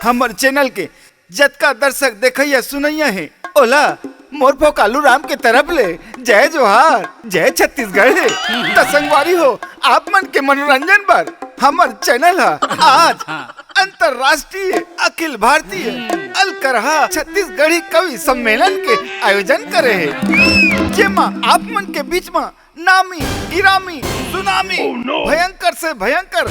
हमारे चैनल के जतका दर्शक देखैया सुनैया है ओला मोर पो कालू राम के तरफ ले जय जोहार जय छत्तीसगढ़ है। तो संगवारी हो आप मन के मनोरंजन पर हमार चैनल है आज अंतरराष्ट्रीय अखिल भारतीय अलकरहा छत्तीसगढ़ी कवि सम्मेलन के आयोजन करे है, जेमा आप मन के बीच में नामी गिरामी सुनामी भयंकर से भयंकर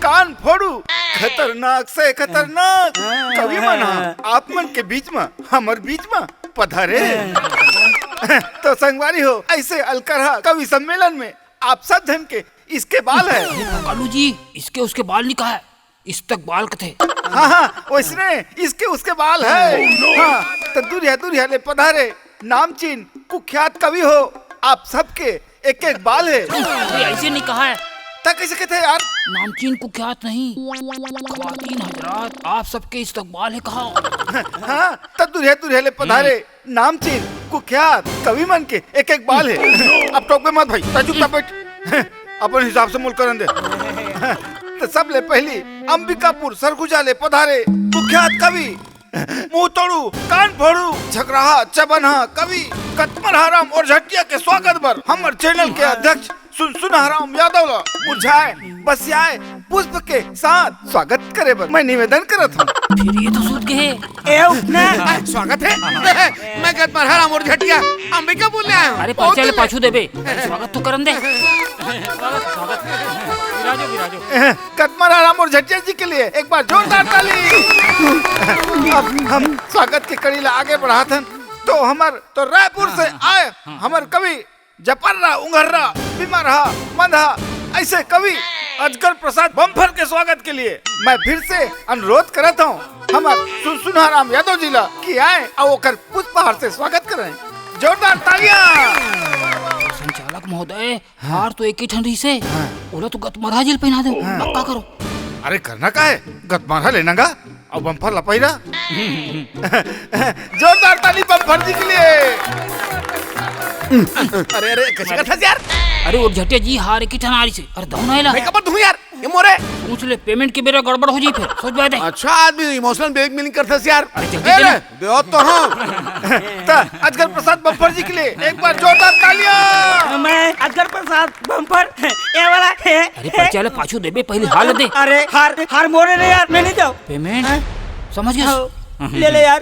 कान फोड़ू खतरनाक से खतरनाक कवि मन आप मन के बीच में हमार बीच में पधारे। तो संगवारी हो ऐसे अलकरहा कवि सम्मेलन में आप सब धन के इसके बाल है कालू जी, इसके उसके बाल नहीं कहा है, इस तक बाल कथे। हाँ वैसने इसके उसके बाल है। हाँ तो दूरिया ले पधारे नामचीन कुख्यात कवि हो आप सबके एक एक बाल है। ऐसे नहीं कहा है, तक कैसे कहते हैं यार? नामचीन कुख्यात नहीं, ख्वातीन हजरात आप सबके इस्तकबाल है कहा। हाँ तो दूरिया ले पधारे नामचीन कुख्यात कवि मन के एक एक बाल है। अब टोक पे मत भाई, चुपचाप बैठ अपन हिसाब से मुल्क करन दे। तो सब ले पहली अंबिकापुर सरगुजा ले पधारे कुख्यात कवि मुंह तोड़ू कान फोड़ू झगराहा चबनहा कवि कतमरहाराम और झटिया के स्वागत पर हमारे चैनल के अध्यक्ष सुनहराम यादव ला मुरझाए बसियाए पुष्प के साथ स्वागत करे बर मैं निवेदन करत हूँ। फिर ये तो सूद के है स्वागत है। मैं कतमरहाराम और झटिया अंबिका बोलने आया हूँ। अरे पहले पाछू दे बे, स्वागत तो करन दे। स्वागत विराजो कतमरहाराम और झटिया जी के लिए एक बार जोरदार ताली। अब हम स्वागत के कड़ी ला आगे बढ़ाते हैं तो हमार तो रायपुर से आए हमार कवि जपर्रा उंगर्रा बीमारहा मंदहा ऐसे कवि अजगर प्रसाद बम्फर के स्वागत के लिए मैं फिर से अनुरोध करता हूँ हमार सुनहराम यादव जी ला कि आए और ओकर पुष्पहार से स्वागत करें। जोरदार तालियां। संचालक महोदय, हार तो एक ही ठंडी से ओला तो गतमरहा जेल पहना दो, अब क्या करो? अरे करना का है, गतमरहा लेना गा और बम्फर लपाईरा। जोरदार ताली बम्फर जी के लिए। अरे कैसे करता यार? अरे वो झटिया जी हार की ठनारी से अरे दौना आइला मैं कब दूं यार ये मोरे पूछ ले, पेमेंट के बेरा गड़बड़ हो जी फिर सोच बात है। अच्छा आदमी इमोशनल ब्लैकमेलिंग करता है यार। अरे जल्दी दे ना। दे तो हां तो अजगर प्रसाद बम्फर जी के लिए एक बार जोरदार तालियां। मैं अजगर प्रसाद बम्फर ये वाला है। अरे पहले पाछू दे बे, पहले हाल दे। अरे हार मोरे रे यार, मैं नहीं जाऊं। पेमेंट समझ गया, ले ले यार।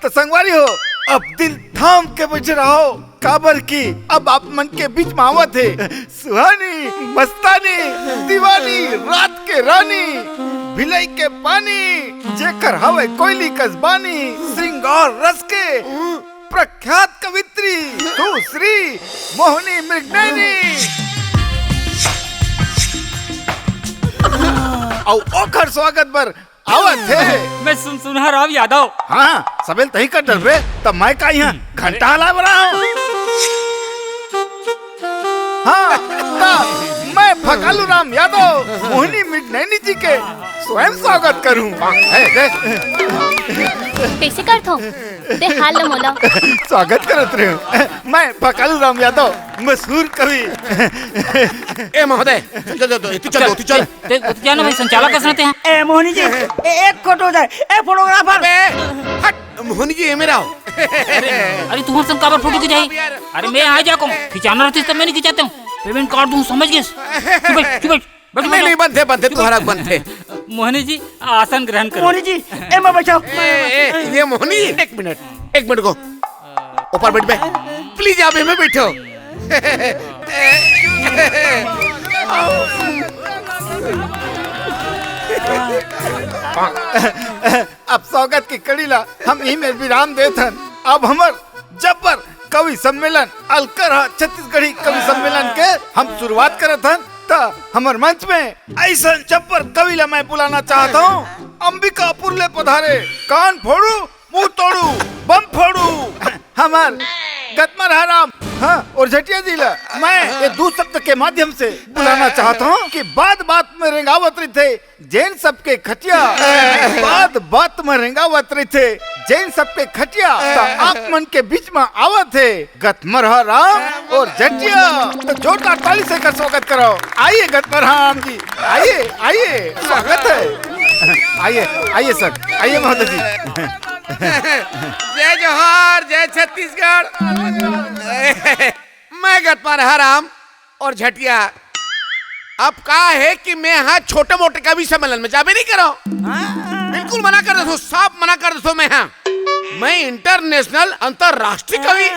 तो संगवारी हो अब दिल थाम के बैठे रहो काबर की अब आप मन के बीच में आवत है सुहानी मस्तानी दीवानी रात के रानी भिलाई के पानी जेकर हवे कोयली कसबानी श्रृंगार रस के प्रख्यात कवित्री सुश्री मोहनी मृगनयनी और ओखर स्वागत पर आवत है मैं सुनहराम यादव। हाँ सबेल तही कर डर बे तब मैं का यहाँ घंटा हला रहा हूँ। हाँ मैं फकालू राम यादव मोहिनी मृगनयनी जी के स्वयं स्वागत करूँ। कैसे करत हो दे हाल न मोला स्वागत करत रहे मैं फकालू राम यादव मशहूर कवि। ए महोदय चल तू चल जानो भाई, संचालक कैसे रहते हैं? ए मोहनी जी एक फोटो जाए, ए फोटोग्राफर हट मोहनी जी ये मेरा हो। अरे तुम्हारे संग काबर फोटो खिंचाई? अरे मैं आ जाको खिंचाना रहती तो मैं नहीं खिंचाता हूँ, पेमेंट कर दूँ समझ गए। नहीं बनते तुम्हारा बनते। मोहनी जी आसन ग्रहण करो। मोहनी जी ए मैं बैठाओ। ये मोहनी एक मिनट को ऊपर बैठ बे प्लीज आप में बैठो। अब स्वागत की कड़ी ला हम ही में विराम देथन। अब हमर जब्बर कवि सम्मेलन अलकरहा छत्तीसगढ़ी कवि सम्मेलन के हम शुरुआत करत हन। तो हमर मंच में ऐसा जब्बर कवि ला मैं बुलाना चाहता हूँ अंबिकापुर ले पधारे कान फोड़ू मुंह तोड़ू बम फोड़ू हमार गतमरहाराम हाँ और झटिया जी ला मैं ये दो शब्द के माध्यम से बुलाना चाहता हूँ कि बात में रेंगावत रही थे जैन सबके खटिया बात में रेंगावत रही थे जैन सबके खटिया तो आप मन के बीच में आवत है गतमरहाराम और झटिया। तो जोरदार ताली से कर स्वागत करो। आइए गतमरहाराम जी, आइए स्वागत है। आइए आइए सर, आइए महोदय जी। जय जोहार, जय छत्तीसगढ़। मैं गतपार हराम और झटिया। अब का है कि मैं यहाँ छोटे मोटे कवि सम्मेलन में जाबे नहीं करो, बिल्कुल मना कर दो, साफ मना कर दो। मैं इंटरनेशनल अंतरराष्ट्रीय कवि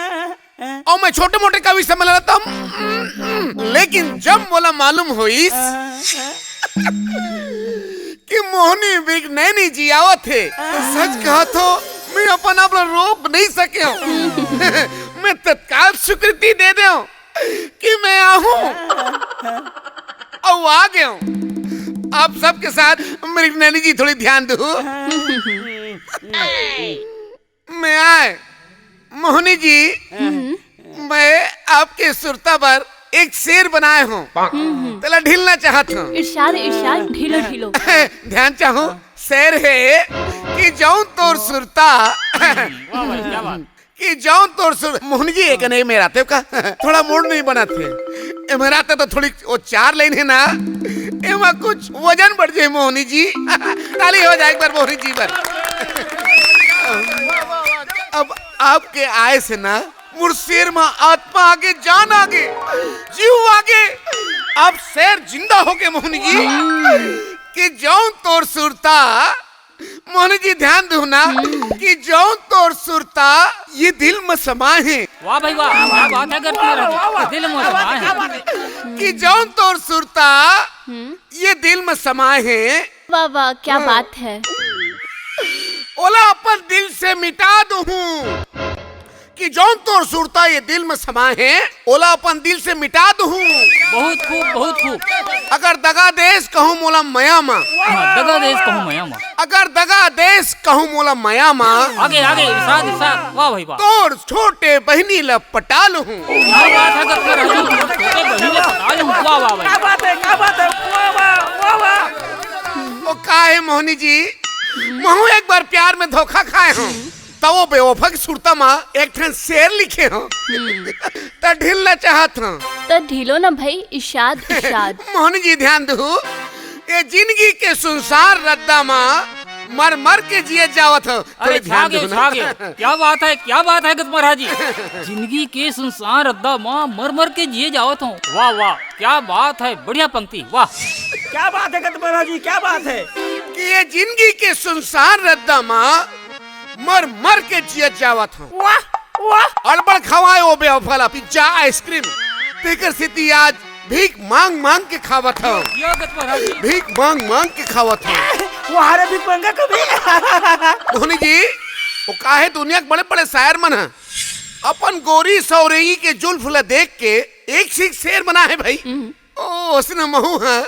और मैं छोटे मोटे कवि सम्मेलन आता हूँ। लेकिन जब बोला मालूम हुई कि मोहनी बिग नैनी जी आओ थे, सच कहा तो मैं अपन आप रोक नहीं सके हूँ। मैं तत्काल स्वीकृति दे दे कि मैं आऊँ और आ गया हूँ। आप सबके साथ मेरी नैनी जी थोड़ी ध्यान दो। मैं आए मोहनी जी, मैं आपके सुरता पर एक शेर बनाए हूँ, तला ढीलना चाहता हूँ। इरशाद इरशाद, ढीलो ढीलो। ध्यान चाहूँ। शेर है कि जाऊं तोर सुरता कि जाऊं तोर सुर। मोहनी जी एक नहीं मेरा थे का थोड़ा मूड नहीं बना थे मेरा तो थोड़ी वो 4 लाइन है ना, एमा कुछ वजन बढ़ जाए मोहनी जी। ताली हो जाए एक बार मोहनी जी पर। अब आपके आए से ना मुर्शेर में आत्मा आगे, जान आगे, जीव आगे। आप शेर जिंदा हो गए मोहनी जी कि जाऊं तोर सुरता। मोहनी जी ध्यान दो ना कि जाऊं तोर सुरता ये दिल में समाए है। वाह भाई वाह, क्या बात है गतपार, दिल में समाए है। कि जाऊं तोर सुरता ये दिल में समाए है। वाह वाह, क्या बात है। ओला अपन दिल से मिटा दूं कि जौन तोर सुरता ये दिल में समाए हैं, ओला अपन दिल से मिटा दूं। बहुत खूब, बहुत खूब। अगर दगा देश कहूँ मोला मया माँ, दगा देश कहूँ मया माँ। अगर दगा देश कहूँ मोला मया माँ। आगे आगे, इरशाद इरशाद। वाह भाई वाह, तोर छोटे बहनी ला पटा लूं। क्या बात है गतपार, छोटे बहनी ले पटा लूं। वाह वाह भाई, क्या बात है, क्या बात है। वाह वाह वाह वाह। वो का है मोहनी जी, महू एक बार प्यार में धोखा खाए हूँ, तो वो बेवफा की सुरता माँ एक ठन शेर लिखे हो तो ढीलना चाहत हूँ। तो ढीलो ना भाई, इरशाद इरशाद। मोहन जी ध्यान दो, ये जिंदगी के संसार रद्दा माँ मर मर के जिए जावत हो। अरे छा गए, छा गए। क्या बात है, क्या बात है गतपार हाजी। जिंदगी के संसार अद्दा माँ मर मर के जिए जावत हूँ। वाह वाह, क्या बात है, बढ़िया पंक्ति। वाह, क्या बात है गतपाल जी, क्या बात है। कि ये जिंदगी के संसार रद्दा माँ मर मर के जिए जावत हो। वाह वाह। अड़बड़ खवाए वो बेवफा पिज्जा आइसक्रीम तेकर सिद्धि आज भीख मांग मांग के खावत हो। यो गतपार हाजी। भीख मांग मांग के खावत हो। वो हारे भी पंगा कभी। धोनी जी, वो काहे दुनिया के बड़े बड़े शायर मन है, अपन गोरी सौरेगी के जुल्फ ला देख के एक से एक शेर बना है भाई। ओ उसने महू है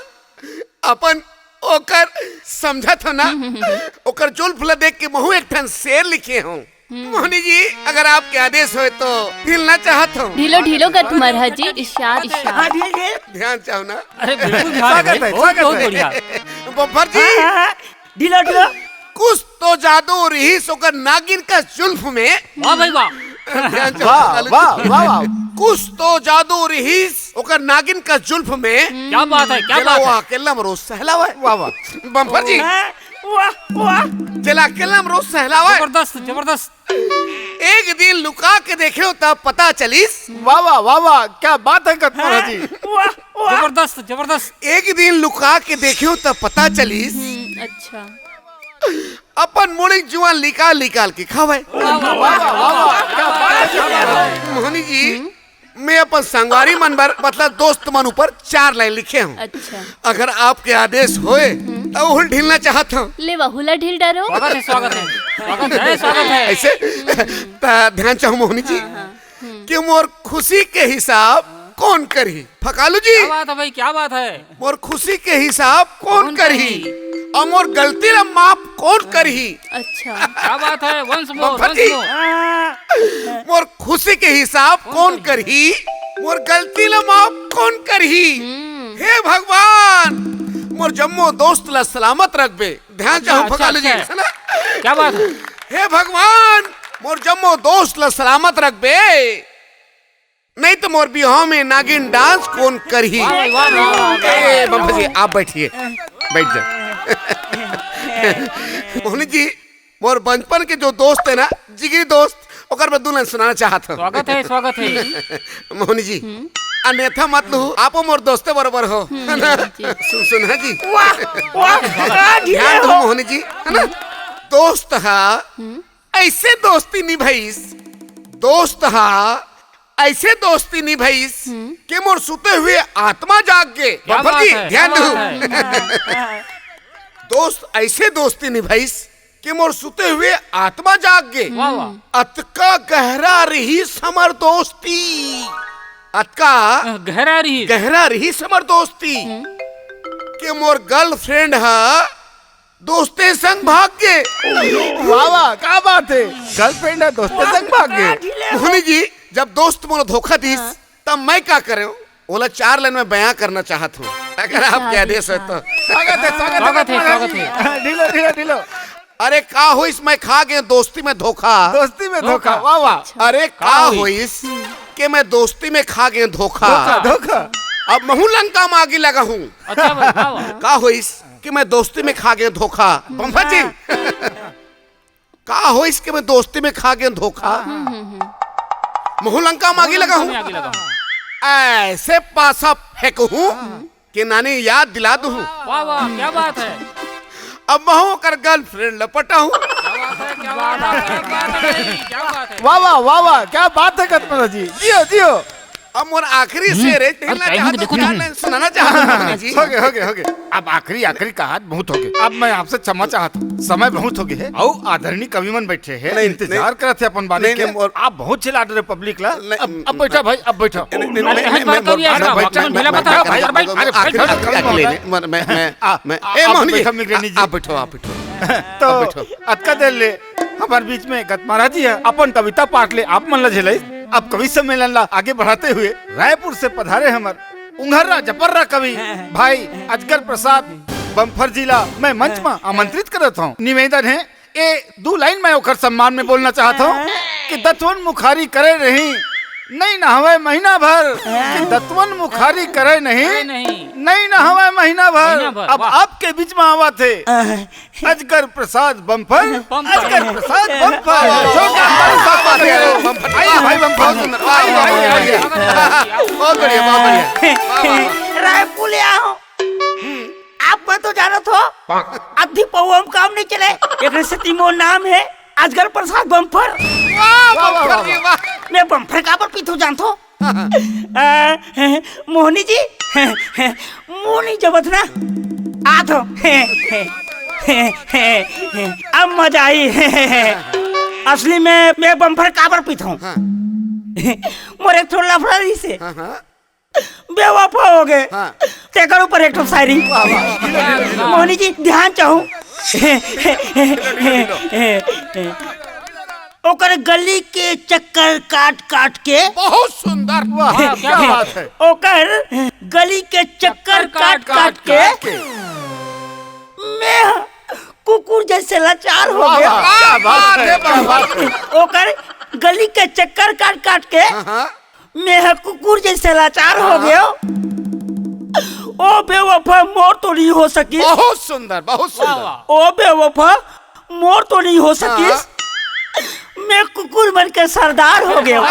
अपन ओकर समझत हो ना, ओकर जुल्फ ला देख के महू एक ठन शेर लिखे हूँ। मोहनी जी अगर आपके आदेश हो तो ढीलना चाहत हूँ। ढीलो ढीलो गतपार हाजी, इरशाद हाँ इरशाद। ढील ढील। ध्यान चाहो ना अरे बिल्कुल ध्यान है भाई, बहुत बहुत बढ़िया। बब्बर जी, ढीलो ढीलो। कुछ तो जादू रही सोकर नागिन का जुल्फ में। वाह भाई वाह, ध्यान चाहो वाह लालू जी। वाह वाह वाह। कुछ तो जादू रही ओकर नागिन का जुल्फ में। क्या बात है, क्या बात है। अकेला में रोज सहलावा है। वाह वाह। बम्फर जी, वाह वाह। चला अकेला में रोज सहलावा है। जबरदस्त जबरदस्त। एक दिन लुका के देखे तब पता चलीस। वाह वाह वाह वाह, क्या बात है गतपाल जी। वाह वाह। जबरदस्त जबरदस्त। एक दिन लुका के देखे तब पता चलीस। अच्छा। अपन मुड़ी जुआ निकाल निकाल के खावे। मोहनी जी, मैं अपन संगवारी मन पर मतलब दोस्त मन ऊपर 4 लाइन लिखे हूँ। अच्छा, अगर आपके आदेश होए तो उल ढीलना चाहता हूँ। ले वहुला ढील डारो। स्वागत है, स्वागत है, स्वागत है, स्वागत है। ऐसे ध्यान चाहूँ मोहनी जी कि मोर खुशी के हिसाब कौन करही। फकालू जी, क्या बात है भाई, क्या बात है। मोर खुशी के हिसाब कौन कौन करही करही? और मोर गलती ला माफ कौन करही। अच्छा, क्या बात है, वंस मोर बम्फर वंस जी। मोर। मोर खुशी के हिसाब कौन करही, मोर गलती ला माफ कौन करही। हे भगवान, मोर जम्मो दोस्त ला सलामत रखबे। ध्यान चाहो अच्छा, फकालू जी, अच्छा। सुना? क्या बात है। हे भगवान, मोर जम्मो दोस्त ला सलामत रखबे, नहीं तो मोर बिहाव में नागिन डांस कौन करही। वाह भाई, वाह, वाह, वाह, वाह। ए बम्फर जी, आप बैठिए, बैठ जाओ। मोहनी जी मोर बचपन के जो दोस्त है ना, जिगरी दोस्त, ओकर मैं दुल्हन सुनाना चाहत हूँ। स्वागत है, स्वागत है। मोहनी जी अन्यथा मत लू, आप मोर दोस्ते बराबर हो, है ना? सुना जी, वाह वाह का ढीले ध्यान दो हो। मोहनी जी, है ना? दोस्त हा ऐसे दोस्ती निभाइस, दोस्त हा ऐसे दोस्ती निभाइस कि मोर सुते हुए आत्मा जाग गे। क्या बाबा बात जी है, ध्यान क्या दो, बात है? दोस्त ऐसे दोस्ती निभाइस कि मोर सुते हुए आत्मा जाग गे। वाह वाह, अतका गहरा रही समर दोस्ती, अतका गहरा रही। गहरा रही समर दोस्ती कि मोर गर्लफ्रेंड हा दोस्ते संग भाग गे। वाह वाह, क्या बात है, गर्लफ्रेंड है दोस्तों संग भाग गए। मोहनी जी जब दोस्त मोला धोखा दीस तब मैं क्या करे, ओला 4 लाइन में बयां करना चाहत हूँ, अगर आपके आदेश है तो। स्वागत है, स्वागत है, स्वागत है। ढीलो ढीलो ढीलो। अरे का होइस मैं खा गए दोस्ती में धोखा। दोस्ती में धोखा, वाह वाह। अरे का होइस कि मैं दोस्ती में खा गए धोखा। धोखा धोखा। अब महू लंका में आगे लगा हूँ। अच्छा भाई, वाह वाह। का होइस कि मैं दोस्ती में खा गए धोखा। बम्फा जी का होइस कि मैं दोस्ती में खा गए धोखा। महू लंका में आगे लगा हूँ, आगे लगा हूँ। ऐसे पासा फेंकू कि नानी याद दिला दूँ। वाह वाह, क्या बात है, अब महू कर गर्लफ्रेंड लपटा हूँ। क्या बात है, क्या बात है, क्या बात है। वाह वाह वाह वाह, क्या बात है कत्मला जी, जियो जियो। अब मोर आखिरी शेर है, कहना टाइम चाहता देखो हूँ, तुम। क्या सुनाना चाहता हूँ मोहनी जी। हो गए। अब आखिरी कहात बहुत हो गए। अब मैं आपसे क्षमा चाहता हूँ, समय बहुत हो गया है। और आदरणीय कवि मन बैठे हैं, नहीं, इंतजार करते थे अपन बाने नहीं, के। और आप बहुत चिल्ला रहे पब्लिक ला। नहीं, अब बैठा भाई, अब बैठा। तो अतका देर ले हमारे बीच में गत महाराज जी है, अपन कविता पाठ ले आप मन ला झेले। अब कवि सम्मेलन ला आगे बढ़ाते हुए रायपुर से पधारे हमार उंगहर्रा जपर्रा कवि भाई अजगर प्रसाद बम्फर जिला मैं मंच में आमंत्रित करता हूँ। निवेदन है ए 2 लाइन में ओकर सम्मान में बोलना चाहता हूँ कि दत्वन मुखारी करे नहीं नहीं नहवे महीना भर, कि दत्वन मुखारी करे नहीं नहीं नहवे महीना भर। अब आपके बीच में आवा थे अजगर प्रसाद बम्फर, अजगर प्रसाद बम्फर। आइए भाई बम्फर, आइए। बहुत बढ़िया, बहुत बढ़िया। रायपुलिया हो, आप मैं तो जानो थो अधी पौम काम नहीं चले। एक से तीमो नाम है अजगर प्रसाद बम्फर। बम्फर जी, वाह। मैं बम्फर का पर पीथू जानतो। मोहनी जी मोहनी जबत ना आ तो अब मजा आई। असली में मैं बम्फर का पर पीथू। मोरे थोड़ा लफड़ा से बेवफा हो गए। तेकर ऊपर एक तो शायरी मोहनी जी ध्यान चाहूं। ओकर गली के चक्कर काट काट के बहुत सुंदर, वाह क्या बात है। ओकर गली के चक्कर काट काट के मैं कुकुर जैसे लाचार हो गया। क्या बात है। ओकर गली के चक्कर काट काट के मैं कुकुर जैसे लाचार हो गया। ओ बेवफा मोर तो नहीं हो सकी। बहुत सुंदर, बहुत सुंदर। ओ बेवफा मोर तो नहीं हो सकी। मैं कुकुर बन के सरदार हो गया।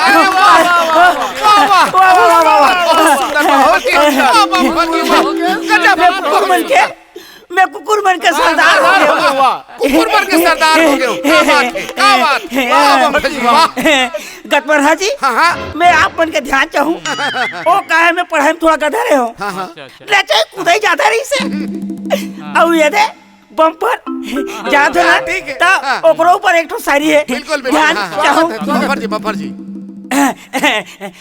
मैं कुकुर बन के सरदार हो गया। कुकुर बन के सरदार हो गए। क्या बात है, क्या बात है। वाह बम्फर जी, वाह। गतमरहा जी मैं आप बन के ध्यान चाहूँ। ओ कहे मैं पढ़ाई में थोड़ा गधा रहे हो, चाहे कूदा ही जाता रही से। अब ये दे बम्पर जादू ना ता ओकरो ऊपर एक तो शायरी है। बिल्कुल ध्यान चाहूँ। बम्फर जी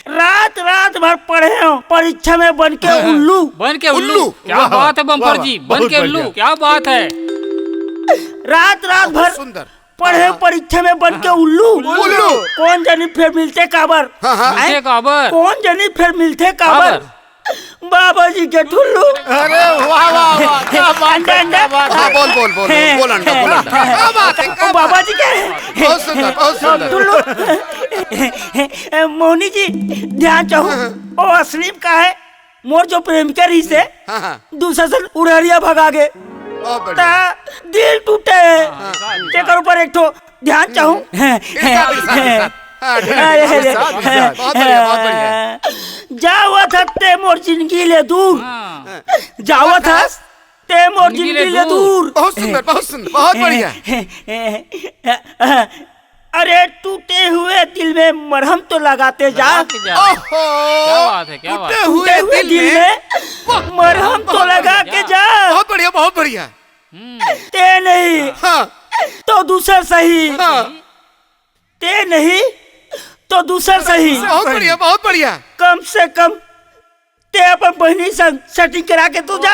रात रात भर पढ़े हो परीक्षा में बन के उल्लू। बन के उल्लू, क्या बात है बम्पर जी, बन के उल्लू, क्या बात है। रात रात भर सुंदर पढ़े परीक्षा में बन के उल्लू। उल्लू कौन जनी फिर मिलते काबर। मिलते काबर। कौन जनी फिर मिलते काबर। बाबा जी के ठुल्लू। अरे वाह वाह वाह, क्या बात है, क्या बात है। बोल बोल बोल बोल अंडा, बोल अंडा। क्या बात है, क्या बाबा जी के बहुत सुंदर, बहुत सुंदर। ठुल्लू। मोहनी जी ध्यान चाहूँ। ओ असलीम का है मोर जो प्रेमिका रही से दूसरा से उड़हरिया भगा गए। बहुत बढ़िया। ता दिल टूटे तेकर ऊपर एक ठो ध्यान चाहूं इरशाद, इरशाद। हाँ, ठीक है, अरे, इरशाद, इरशाद। बहुत बढ़िया, बहुत बढ़िया। जावत हत्ते मोर जिंदगी ले दूर, हाँ, जावत हस ते मोर जिंदगी जिंदगी ले ले दूर। बहुत सुंदर, बहुत सुंदर, बहुत बढ़िया। अरे टूटे हुए दिल में मरहम तो लगाते जा, लगा के जा। क्या ओहो, बात है, क्या बात टूटे है। हुए टूटे हुए दिल में मरहम तो लगा के जा। बहुत बढ़िया, बहुत बढ़िया। ते नहीं हाँ, तो दूसर सही, हाँ, ते नहीं तो दूसर सही। बहुत बढ़िया, बहुत बढ़िया। कम से कम ते अपन बहनी संग सेटिंग करा के तू जा,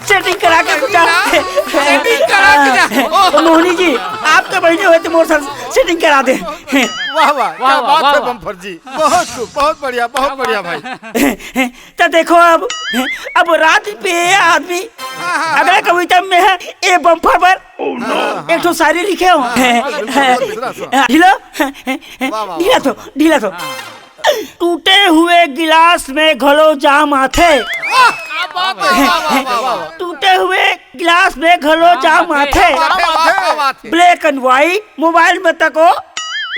सेटिंग करा के तू जा। सेटिंग करा के जा। ओह, मोहनी जी आपके बहनी हुए तो मोर संग सेटिंग करा दे। वाह वाह क्या वाह, बात वाह, है वाह। बम्फर जी, बहुत खूब, बहुत बढ़िया, बहुत बढ़िया भाई। तो देखो अब रात पे आदमी अगला कविता में है ए बम्फर पर एक तो शायरी लिखे हो, ढीला ढीला तो टूटे हुए गिलास में घोलो जाम आथे, टूटे हुए गिलास में घोलो जाम आथे, क्या बात है। ब्लैक एंड व्हाइट मोबाइल में तको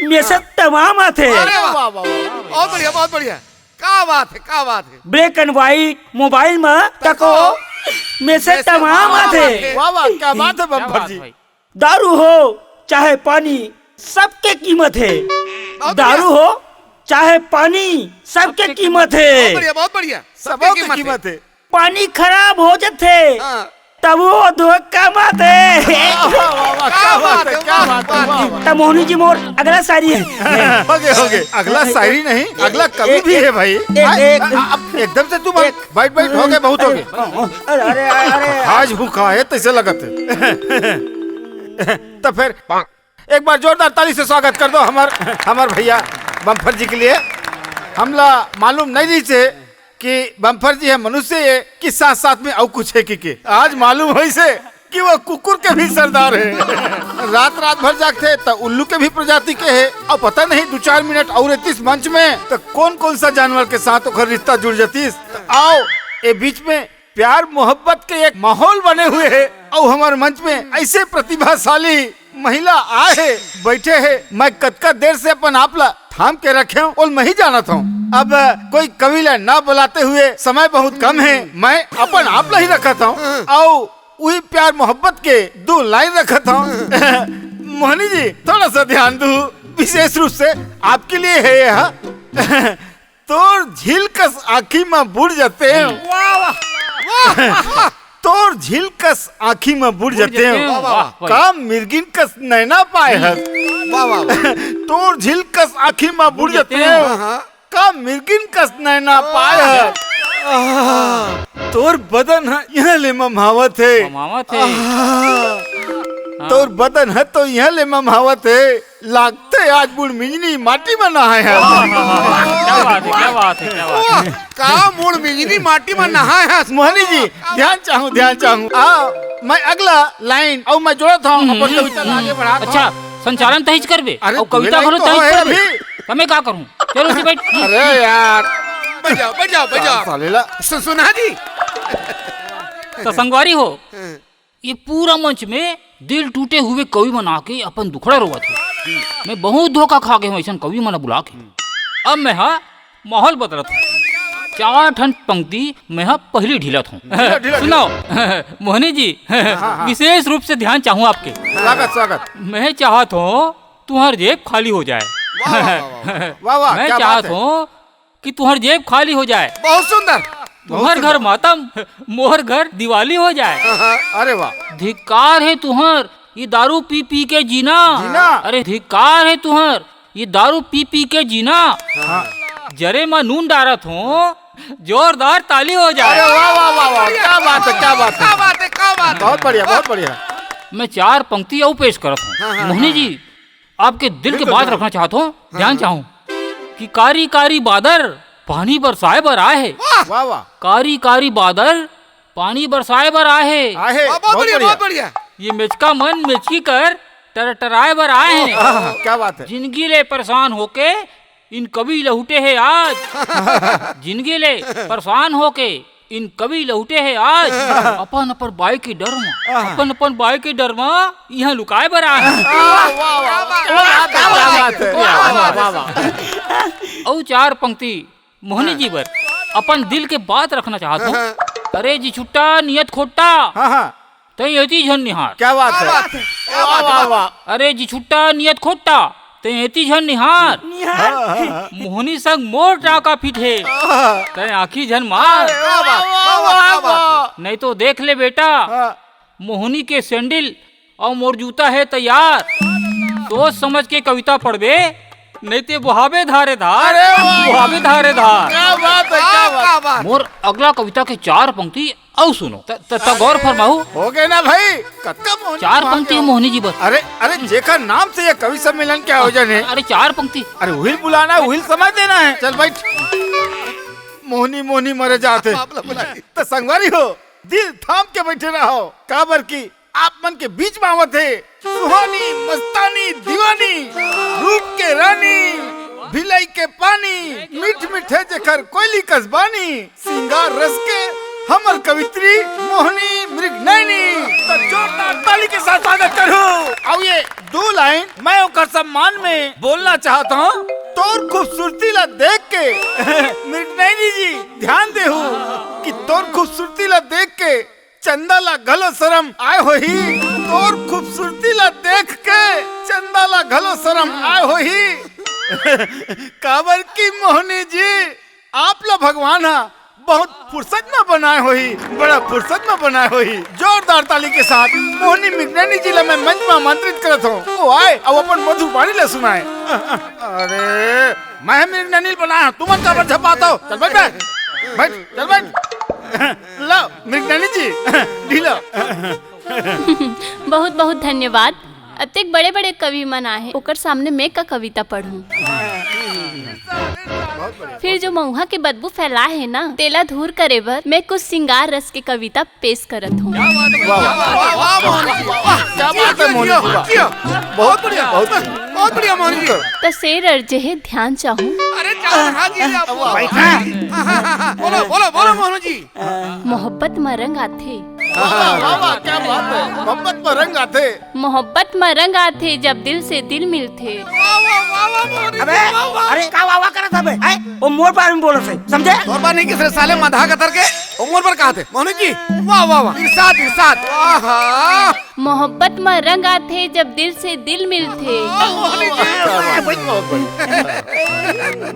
मैसेज तमाम आथे, अरे वाह, बहुत बढ़िया, बहुत बढ़िया। क्या बात है, क्या बात है। ब्लैक एंड व्हाइट मोबाइल में तको मैसेज तमाम आथे। वाह वाह क्या बात है क्या बम्फर बात जी। भाई। दारू हो चाहे पानी सबके कीमत है, बहुत दारू हो चाहे पानी सबके कीमत बहुत है। बढ़िया, बहुत बढ़िया। सबों की कीमत है। पानी खराब हो जाते हाँ। तब वो धोखा मत है। वाह वाह वाह क्या बात है, क्या बात है, वाह वाह। तब मोहनी जी मोर अगला शायरी है। हो गए अगला शायरी नहीं, अगला कवि भी है भाई। अब एकदम से तुम बैठ बैठ हो गए, बहुत हो गए। अरे अरे अरे आज भूखा है तैसे लगत है। तो फिर एक बार जोरदार ताली से स्वागत कर दो हमार भैया बम्फर जी के लिए। हमला मालूम नहीं रही से कि बम्फर जी है मनुष्य है कि साथ साथ में और कुछ है कि आज मालूम हुई से कि वो कुकुर के भी सरदार है। रात रात भर जागते तो उल्लू के भी प्रजाति के है। और पता नहीं 2-4 मिनट और इस मंच में तो कौन कौन सा जानवर के साथ ओकर रिश्ता जुड़ जाती। तो आओ ये बीच में प्यार मोहब्बत के एक माहौल बने हुए है और हमारे मंच में ऐसे प्रतिभाशाली महिला आए बैठे है। मैं कतका देर से अपन आपला थाम के रखे हूँ और मैं ही जाना था। अब कोई कविला ना बुलाते हुए समय बहुत कम है, मैं अपन आपला ही रखा था और वही प्यार मोहब्बत के 2 लाइन रखा था। मोहनी जी थोड़ा सा ध्यान दो, विशेष रूप से आपके लिए है यह। तोर झील कस आँखी में बुड़ जाते हैं, तोर झील कस आँखी में बुड़ जाते हैं, वाह, वाह। का मिर्गिन कस नैना पाए है। वाह वाह। तोर झील कस आँखी में बुड़ जाते हैं, का मिर्गिन कस नैना पाए है। तोर बदन है यहाँ ले ममावत है, मामत है। तोर बदन है तो यहाँ ले ममावत है। लागते आज बुढ़ मिजनी माटी बना है। क्या बात है, क्या बात है, क्या बात है। का मुड़ मिजनी माटी में नहाए है। मोहनी जी ध्यान चाहूँ। आओ मैं अगला लाइन और मैं जोड़ा था अपन कविता आगे बढ़ा। अच्छा संचालन तहिज करबे अरे और कविता तुम्हें भलो तो तहिज है करबे। अभी। हमें क्या करूं, चलो जी बैठ। अरे यार बजाओ बजाओ बजाओ। सालेला सुना जी। तो संगवारी हो ये पूरा मंच में दिल टूटे हुए कवि बना के अपन दुखड़ा रोवा थे। मैं बहुत धोखा खा गया हूँ ऐसा कवि मना बुला के। अब मैं माहौल बदलत हूँ, 4 ठन पंक्ति मैं पहली ढीलत हूँ। ढीला। सुनाओ मोहनी जी, विशेष रूप से ध्यान चाहूँ आपके। स्वागत। मैं चाहत हूँ तुम्हार जेब खाली हो जाए। वाह वाह मैं क्या चाहत बात है। हूँ कि तुम्हार जेब खाली हो जाए, बहुत सुंदर। तुम्हार घर मातम मोहर घर दिवाली हो जाए। अरे वाह धिक्कार है तुम्हार ये दारू पी पी के जीना। अरे धिक्कार है तुम्हार ये दारू पी पी के जीना। जरे मैं नून डारत हूँ, जोरदार ताली हो अरे जाए। वाह वाह वाह वाह क्या बात है, क्या बात है। क्या बात है, क्या बात है। बहुत बढ़िया, बहुत बढ़िया। मैं 4 पंक्ति और पेश करत हूँ। मोहनी जी आपके दिल के बात रखना चाहता हूँ, ध्यान चाहूँ कि कारी कारी बादल पानी बरसाए बर आए है। वाह वाह कारी कारी बादल पानी बरसाए बर आए है। आहे बहुत बढ़िया, बहुत बढ़िया। ये मेचका मन मेचकी कर टरटराए बर आए हैं। आहा, क्या बात है। जिंदगी ले परेशान होके इन कवि लहुटे है आज। जिंदगी ले परेशान होके इन कवि लौटे है आज अपन अपन बाई के डर में, अपन अपन बाई के डर में यहाँ लुकाए बर आए हैं। और चार पंक्ति मोहनी जी बर अपन दिल के बात रखना चाहता हूँ। अरे जी छुट्टा नियत खोटा हाँ हाँ तई एती झन निहार। क्या बात है। अरे जी छुट्टा नियत खोटा तई एती झन निहार। मोहनी संग मोर टाका फिटे तई आखी झन मार। नहीं तो देख ले बेटा, मोहनी के सैंडल और मोर जूता है तैयार। सोच समझ के कविता पढ़बे, नहीं ते बुहावे धारे धार, बुहावे धारे धार। क्या बात है, क्या बात। मोर अगला कविता के चार पंक्ति और सुनो गौर फरमाऊ। हो गए ना भाई, कत्का मोहनी चार वहाँ पंक्ति के हो। मोहनी जी बस। अरे अरे जेकर नाम से ये कवि सम्मेलन क्या आयोजन है। अरे चार पंक्ति। अरे व्हील बुलाना, व्हील समझ देना है। चल बैठ। मोहनी मोहनी मरे जाते तो संगवारी हो, दिल थाम के बैठे रहो। काबर की आप मन के बीच में आवत है सुहानी मस्तानी दीवानी, रूप के रानी भिलाई के पानी, मीठ मीठे जखर कोयली कसबानी, सिंगार रस के हमर कवित्री मोहनी मृगनयनी। तो जोरदार ताली के साथ स्वागत करो। अब ये दो लाइन मैं ओकर सम्मान में बोलना चाहता हूँ। तोर खूबसूरती ला देख के मृगनयनी जी ध्यान दे हो कि तोर खूबसूरती ला देख के चंदा ला घलो शरम आए हो ही। तोर खूबसूरती ला देख के चंदा ला घलो शरम आए हो ही। काबर की मोहनी जी आप ला भगवान हा बहुत फुर्सत में बनाए हो ही, बड़ा फुर्सत में बनाए हो ही। जोरदार ताली के साथ मोहनी मृगनयनी जी ला मैं मंच में आमंत्रित करत हूँ। वो आए और अपन मधुर वाणी ला सुनाए। अरे मैं मृगनयनी बनाया, तुम काबर झपाता हो। चल बैठ बैठ, चल बैठ। लो मृगनयनी जी ढीलो। बहुत बहुत धन्यवाद। अतेक बड़े बड़े कवि मन आए ओकर सामने मैं का कविता पढ़ूं। फिर जो मऊहा के बदबू फैला है ना, तेला धूर करे बर मैं कुछ सिंगार रस के कविता पेश करत हूँ। क्या बात है मोहनी जी, बहुत बढ़िया, बहुत बढ़िया मोहनी जी। तो शेर अर्जे है ध्यान चाहूँ। अरे बोलो बोलो बोलो मोहन जी। मोहब्बत में रंग आथे, क्या बात है। मोहब्बत में रंग आते, मोहब्बत में रंग आथे जब दिल से दिल मिलथे। अबे अरे का वाह करत हबे? ओ मोर बारे में बोलो से समझे? और बार नहीं किसरे साले मधा कतर के उम्र पर कहा थे मोहन जी। वाह वाह वाह, इरशाद इरशाद। आहा मोहब्बत में रंग आथे जब दिल से दिल मिलथे।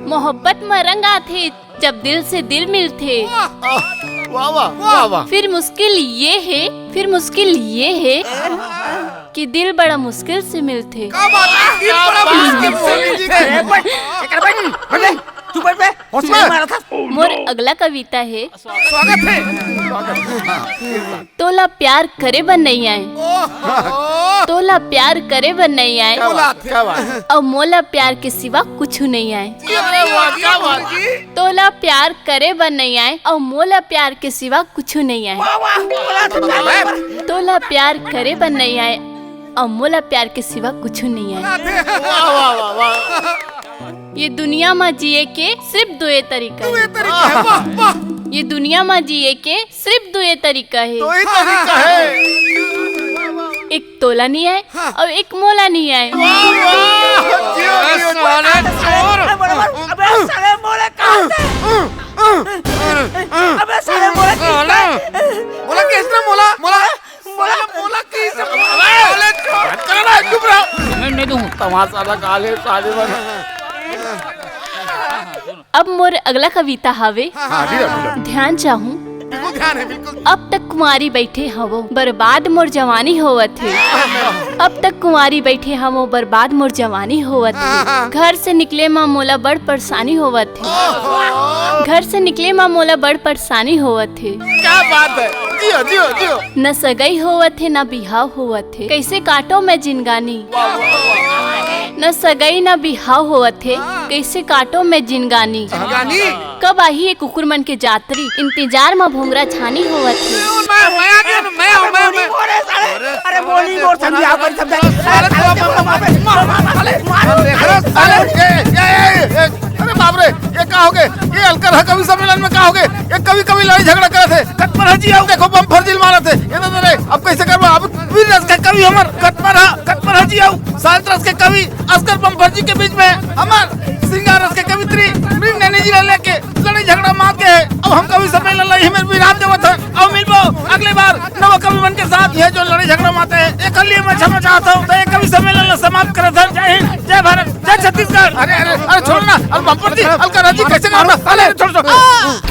मोहब्बत में रंग आथे जब दिल से दिल मिलथे। वाह वाह वाह वाह। फिर मुश्किल ये है कि दिल बड़ा मुश्किल से मिलथे। क्या बात है, दिल बड़ा मुश्किल से मिलते। तू बैठ बे, होशियार मारा था। मोर अगला कविता है स्वागत है। तोला प्यार करे बन नहीं आए, तोला प्यार करे बन नहीं आए क्या बात। और मोला प्यार के सिवा कुछ नहीं आए। अरे वाह, क्या बात जी। तोला प्यार करे बन नहीं आए और मोला प्यार के सिवा कुछ नहीं आए। तोला प्यार करे बन नहीं आए और मोला प्यार के सिवा कुछ नहीं आए। वाह वाह वाह वाह। ये दुनिया में जिए के सिर्फ दो तरीका है। तरीका है, वाह वाह। ये दुनिया में जिए के सिर्फ दो तरीका है। तो ही तरीका है। एक तोला नहीं आए और एक मोला नहीं आए। अबे साले मोले कहां से? अबे साले मोले मोला कैसे मोला मोला मोला मोला कैसे मोला करना चुप रहो। मैं नहीं दूँ। तमाशा लगा ले साले बना। अब मोर अगला कविता हवे ध्यान चाहूँ। बिल्कुल ध्यान है, बिल्कुल। अब तक कुंवारी बैठे हवो बर्बाद मोर जवानी होवत है। अब तक कुंवारी बैठे हवो बर्बाद मोर जवानी होवत है। घर से निकले माँ मोला बड़ परेशानी होवत है। घर से निकले माँ मोला बड़ परेशानी होवत है। क्या बात है। जियो जियो जियो। न सगाई होवत है न बिहाव होवत है, कैसे काटो मैं जिनगानी। न सगाई न बिहाव होवत है, कैसे काटो मैं जिनगानी। गानी कब आई है कुकुर मन के जातरी, इंतजार में भोंगरा छानी होवत है। मैं आ गया ना, मैं मोरे साले। अरे बोली मोर समझा कर समझा। अरे बाप रे, ये क्या हो गए? ये कल कर कवि सम्मेलन में का हो गए एक कवि लड़ाई झगड़ा करे थे कटपर जी आओ देखो बम फर्जिल मारा थे ये तो रे अब कैसे करबो अब वीर रस के कवि हमर कटपर जी आओ साल रस के कवि अस्कर बम फर्जी के बीच में हमर सिंगार रस के कवित्री नैनी जी लेके लड़ाई झगड़ा मार के अब हम कवि सम्मेलन लाई हमें विराम देवत हन अब मिलबो अगले बार नव कवि बन के साथ ये जो लड़ाई झगड़ा मारते हैं एक लिए मैं क्षमा चाहता हूं तो एक कवि सम्मेलन समाप्त करत हन जय हिंद जय भारत जय छत्तीसगढ़ अरे छोड़ ना अब बम फर्जी अलकर जी कैसे करना अरे छोड़